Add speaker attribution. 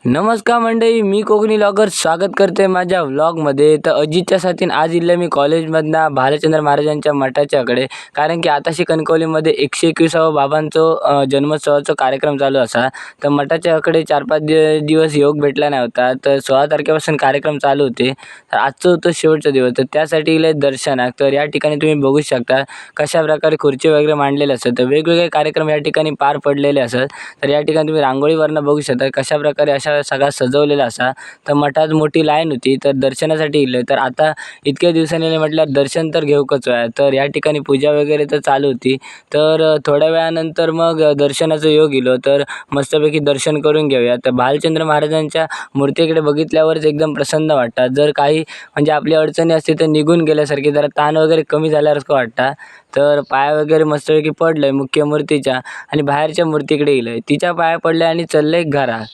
Speaker 1: नमस्कार मंडळी, मी कोकणी व्लॉगर स्वागत करते माझ्या व्लॉगमध्ये. तर अजितच्या साथीने आज इल्ले मी कॉलेजमधनं भालचंद्र महाराजांच्या मठाच्याकडे, कारण की आताशी कणकवलीमध्ये 121वा बाबांचं जन्मोत्सवाचा कार्यक्रम चालू असा. तर मठाच्याकडे 4-5 दिवस योग भेटला नाही होता. तर 16 तारखेपासून कार्यक्रम चालू होते. तर आजचं होतं शेवटचा दिवस. तर त्यासाठी इले दर्शनाक. तर या ठिकाणी तुम्ही बघू शकता कशा प्रकारे खुर्ची वगैरे मांडलेले असतात. तर वेगवेगळे कार्यक्रम या ठिकाणी पार पडलेले असतात. तर या ठिकाणी तुम्ही रांगोळीवरनं बघू शकता कशा प्रकारे अशा सगळा सजवलेला असा. तर मठात मोठी लाईन होती. तर दर्शनासाठी इले. तर आता इतक्या दिवसांनी म्हटल्यावर दर्शन तर घेऊकच आहे. तर या ठिकाणी पूजा वगैरे तर चालू होती. तर थोड्या वेळानंतर मग दर्शनाचं योग इलो. तर मस्तपैकी दर्शन करून घेऊया. तर भालचंद्र महाराजांच्या मूर्तीकडे बघितल्यावरच एकदम प्रसन्न वाटतात. जर काही म्हणजे आपली अडचणी असते तर निघून गेल्यासारखी, जरा ताण वगैरे कमी झाल्यासारखं वाटतं. तर पाय वगैरे मस्तपैकी पडलंय मुख्य मूर्तीच्या आणि बाहेरच्या मूर्तीकडे इलंय. तिच्या पाया पडल्या आणि चाललंय घरात.